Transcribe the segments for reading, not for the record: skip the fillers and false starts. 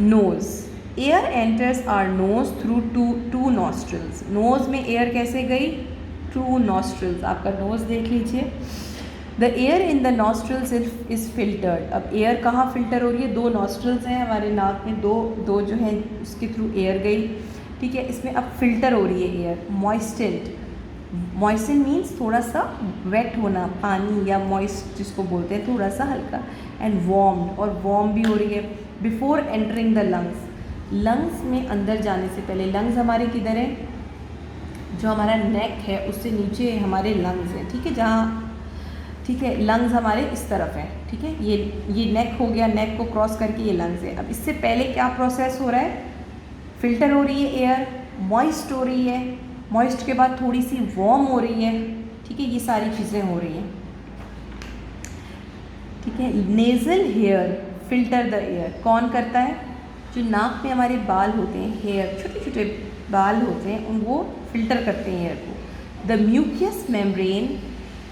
Nose, air enters are nose through two nostrils. Nose में air कैसे गई? Through nostrils. आपका नोज़ देख लीजिए। The air in the nostrils is filtered. अब एयर कहाँ फिल्टर हो रही है? दो नॉस्ट्रल्स हैं हमारे नाक में, दो जो हैं उसके थ्रू एयर गई, ठीक है। इसमें अब फिल्टर हो रही है एयर। मॉइस्टेंड, मॉइस्टेंड मीन्स थोड़ा सा वेट होना, पानी या मॉइस्ट जिसको बोलते हैं, थोड़ा सा हल्का। एंड वार्म्ड, और वार्म भी हो रही है। Before entering the lungs, lungs में अंदर जाने से पहले, लंग्स हमारे किधर है? जो हमारा नेक है उससे नीचे हमारे लंग्स हैं, ठीक है, जहाँ, ठीक है, लंग्स हमारे इस तरफ हैं, ठीक है। ये नेक हो गया, नेक को क्रॉस करके ये लंग्स है। अब इससे पहले क्या प्रोसेस हो रहा है? फिल्टर हो रही है एयर, मॉइस्ट हो रही है, मॉइस्ट के बाद थोड़ी सी वार्म हो रही है, ठीक है, ये सारी चीज़ें हो रही हैं, ठीक है। Nasal hair filter the air, कौन करता है? जो नाक में हमारे बाल होते हैं, हेयर, छोटे छोटे बाल होते हैं, उन वो फिल्टर करते हैं एयर को। द म्यूकस मेम्ब्रेन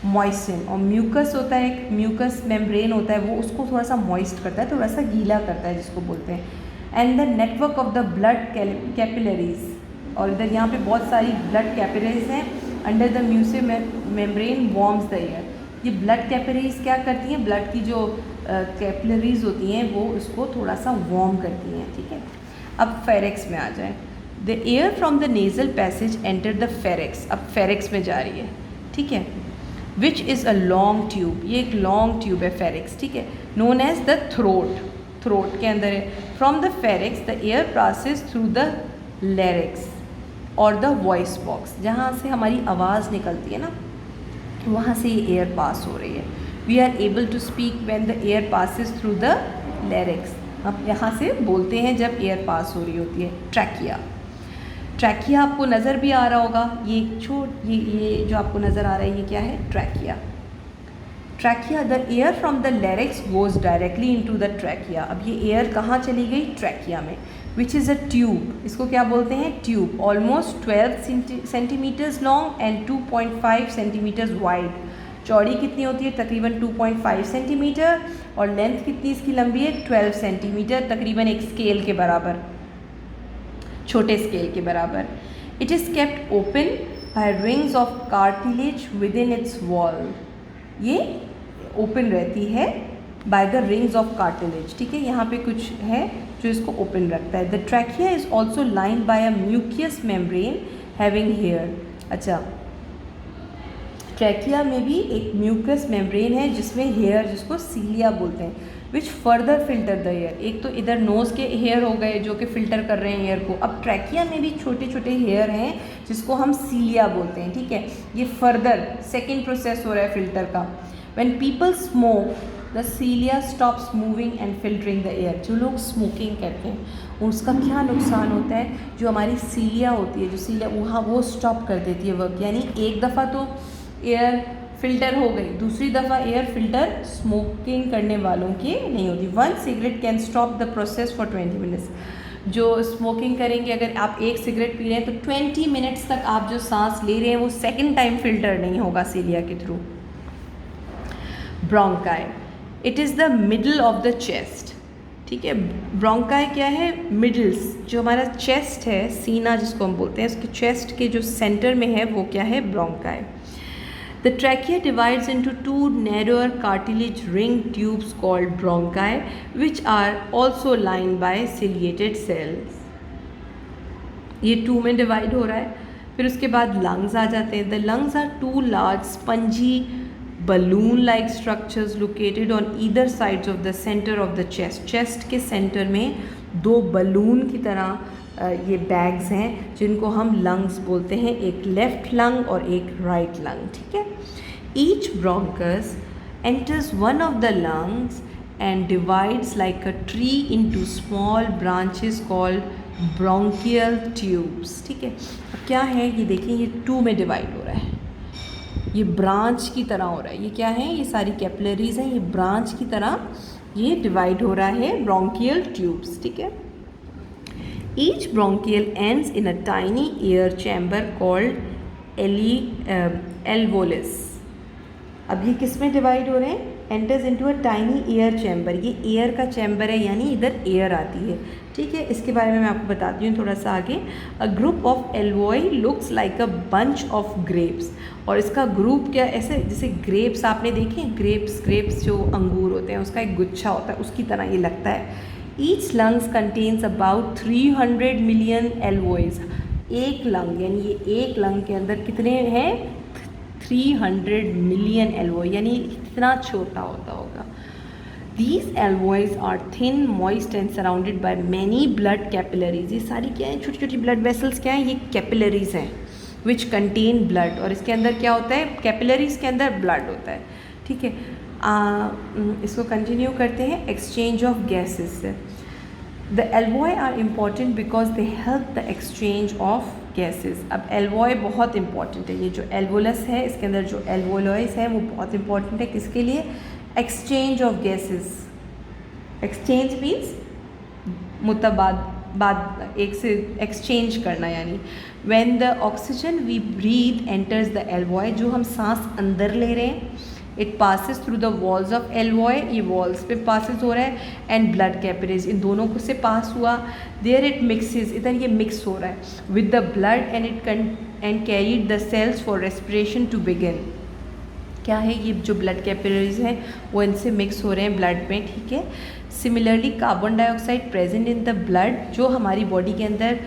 मॉइस्चन, और म्यूकस होता है, एक म्यूकस मेम्ब्रेन होता है, वो उसको थोड़ा सा मॉइस्ट करता है, थोड़ा सा गीला करता है, जिसको बोलते हैं। And the network of the blood capillaries, और इधर यहाँ पे बहुत सारी ब्लड कैपिलरीज हैं। Under the music membrane warms the air. ये ब्लड कैपिलरीज क्या करती हैं? ब्लड की जो कैपिलरीज होती हैं वो उसको थोड़ा सा वार्म करती हैं, ठीक है। अब फेरेक्स में आ जाए। The air from the nasal passage enter the pharynx, अब फेरेक्स में जा रही है, ठीक है। Which is a long tube, ये एक लॉन्ग ट्यूब है फेरिक्स, ठीक है, known as the throat, throat के अंदर है। From the pharynx the air passes through the larynx और द वॉइस बॉक्स, जहाँ से हमारी आवाज़ निकलती है ना, वहाँ से ये एयर पास हो रही है। We are able to speak when the air passes through the larynx, हम यहाँ से बोलते हैं जब एयर पास हो रही होती है। ट्रैकिया, ट्रैकिया आपको नज़र भी आ रहा होगा, ये जो आपको नज़र आ रहा है ये क्या है? Trachea. Trachea, the air from the larynx goes directly into the trachea. अब ये एयर कहाँ चली गई? ट्रैकिया में। विच इज़ अ ट्यूब, इसको क्या बोलते हैं? Tube. Almost 12 centimetres long and 2.5 centimetres wide. चौड़ी कितनी होती है? तकरीबन 2.5 सेंटीमीटर, और लेंथ कितनी इसकी लंबी है? 12 सेंटीमीटर, तकरीबन एक स्केल के बराबर, छोटे स्केल के बराबर। It is kept open by rings of cartilage with in its wall, ये ओपन रहती है by the rings of cartilage, ठीक है, यहाँ पे कुछ है जो इसको ओपन रखता है। The trachea is also lined by a mucous membrane having hair. अच्छा, ट्रैकिया में भी एक म्यूकस मेम्ब्रेन है जिसमें हेयर, जिसको सीलिया बोलते हैं, which further filter the air. एक तो इधर नोज़ के हेयर हो गए जो कि फ़िल्टर कर रहे हैं एयर को, अब ट्रैकिया में भी छोटे छोटे हेयर हैं जिसको हम सीलिया बोलते हैं, ठीक है। ये फर्दर सेकेंड प्रोसेस हो रहा है फिल्टर का। When people smoke the cilia stops moving and filtering the air. जो लोग स्मोकिंग करते हैं उसका क्या नुकसान होता है? जो हमारी सीलिया होती है, जो सीलिया वहाँ वो स्टॉप कर देती है वर्क, यानी एक दफ़ा तो एयर फिल्टर हो गई, दूसरी दफ़ा एयर फिल्टर स्मोकिंग करने वालों की नहीं होती। 1 cigarette can stop the process for 20 minutes. जो स्मोकिंग करेंगे, अगर आप एक सिगरेट पी रहे हैं तो 20 मिनट्स तक आप जो सांस ले रहे हैं वो सेकेंड टाइम फिल्टर नहीं होगा सीलिया के through. Bronchi, it is the middle of the chest, ठीक है। ब्रोंकाई क्या है? मिडल्स, जो हमारा चेस्ट है, सीना जिसको हम बोलते हैं, उसके चेस्ट के जो सेंटर में है वो क्या है? Bronchi. The trachea divides into two narrower cartilage ring tubes called bronchi, which are also lined by ciliated cells. ये 2 में डिवाइड हो रहा है। फिर उसके बाद लंग्स आ जाते हैं। The lungs are 2 large spongy balloon-like structures located on either sides of the center of the chest. Chest के सेंटर में 2 बलून की तरह ये बैग्स हैं जिनको हम लंग्स बोलते हैं, एक लेफ्ट लंग और एक राइट लंग, ठीक है। Each bronchus enters one of the lungs and divides like a tree into small branches called bronchial tubes, ठीक है। अब क्या है ये देखिए, ये 2 में डिवाइड हो रहा है, ये ब्रांच की तरह हो रहा है। ये क्या है? ये सारी कैपिलरीज हैं, ये ब्रांच की तरह ये डिवाइड हो रहा है, ब्रोंकियल ट्यूब्स, ठीक है। Each bronchial ends in a tiny air chamber called alveolus. अब ये किस में डिवाइड हो रहे हैं? Enters into a tiny air chamber, ये एयर का चैम्बर है यानी इधर एयर आती है, ठीक है। इसके बारे में मैं आपको बताती हूँ थोड़ा सा आगे। A group of alveoli looks like a bunch of grapes, और इसका ग्रुप क्या, ऐसे जैसे ग्रेप्स आपने देखे, ग्रेप्स जो अंगूर होते हैं उसका एक गुच्छा होता है, उसकी तरह ये लगता है। Each lungs contains about 300 million alveoli, एक लंग यानी ये एक लंग के अंदर कितने हैं, 300 मिलियन एल्वॉय, यानी कितना छोटा होता होगा। These alveoli are thin, moist and surrounded by many blood capillaries, ये सारी क्या है, छोटी छोटी blood vessels क्या है, ये capillaries हैं which contain blood, और इसके अंदर क्या होता है, capillaries के अंदर blood होता है, ठीक है। इसको कंटिन्यू करते हैं। exchange of gases से, the alveoli are important because they help the exchange of gases। अब alveoli बहुत important है, ये जो alveolus है इसके अंदर जो alveoli है वो बहुत important है, किसके लिए, exchange of gases. Exchange means मुतबाद एक से एक्सचेंज करना, यानी when the oxygen we breathe enters the alveoli, जो हम सांस अंदर ले रहे हैं, it passes through the walls of alveoli, ये वॉल्स पे पासिस हो रहा है, एंड ब्लड कैपिलरीज, इन दोनों को से पास हुआ, देयर इट मिक्सेस, इधर ये मिक्स हो रहा है with the blood and carried the cells for respiration to begin. क्या है, ये जो ब्लड कैपिलरीज हैं वो इनसे मिक्स हो रहे हैं ब्लड में, ठीक है। Similarly carbon dioxide present in the blood, जो हमारी बॉडी के अंदर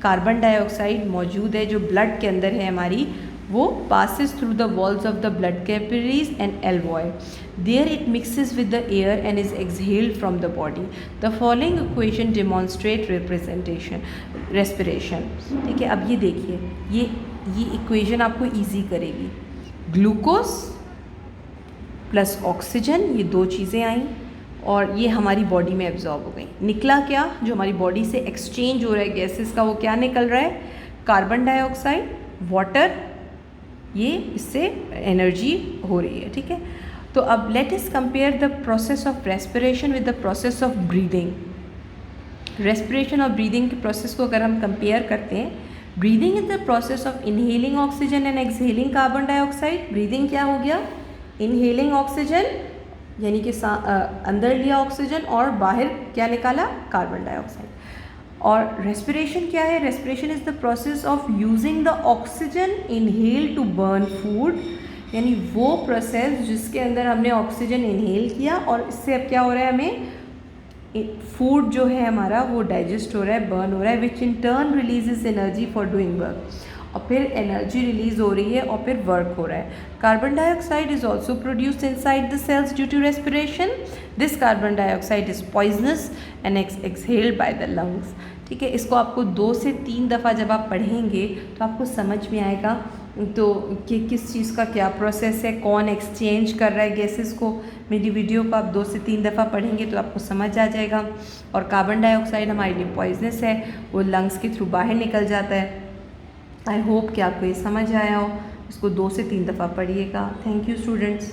कार्बन डाइऑक्साइड मौजूद है जो ब्लड के अंदर है हमारी, वो passes through the walls of the blood capillaries and alveoli, there it mixes with the air and is exhaled from the body. The following equation demonstrate respiration, ठीक है। अब ये देखिए, ये इक्वेशन आपको ईजी करेगी। ग्लूकोज प्लस ऑक्सीजन, ये दो चीज़ें आई और ये हमारी बॉडी में एब्जॉर्ब हो गई। निकला क्या, जो हमारी बॉडी से एक्सचेंज हो रहा है गैसेस का, वो क्या निकल रहा है, कार्बन डाइऑक्साइड, वाटर, ये इससे एनर्जी हो रही है, ठीक है। तो अब let us compare the process of respiration with the process of breathing. Respiration और ब्रीदिंग के प्रोसेस को अगर हम कंपेयर करते हैं, breathing is the process of inhaling oxygen and exhaling carbon dioxide. Breathing क्या हो गया, इनहेलिंग ऑक्सीजन यानी कि अंदर लिया ऑक्सीजन और बाहर क्या निकाला, कार्बन डाइऑक्साइड। और रेस्पिरेशन क्या है, respiration is the process of using the oxygen inhale to burn food, यानी वो प्रोसेस जिसके अंदर हमने ऑक्सीजन इनहेल किया और इससे अब क्या हो रहा है, हमें फूड जो है हमारा वो डाइजेस्ट हो रहा है, बर्न हो रहा है, which in turn releases energy for doing work, और फिर एनर्जी रिलीज हो रही है और फिर वर्क हो रहा है। Carbon dioxide is also produced inside the cells due to respiration. This carbon dioxide is poisonous and exhaled by the lungs, ठीक है। इसको आपको 2 से 3 दफ़ा जब आप पढ़ेंगे तो आपको समझ में आएगा तो कि किस चीज़ का क्या प्रोसेस है, कौन एक्सचेंज कर रहा है गैसेस को। मेरी वीडियो को आप 2 से 3 दफ़ा पढ़ेंगे तो आपको समझ आ जाएगा। और कार्बन डाइऑक्साइड हमारे लिए पॉइजनस है, वो लंग्स के थ्रू बाहर निकल जाता है। आई होप कि आपको ये समझ आया हो। इसको 2 से 3 दफ़ा पढ़िएगा। Thank you students.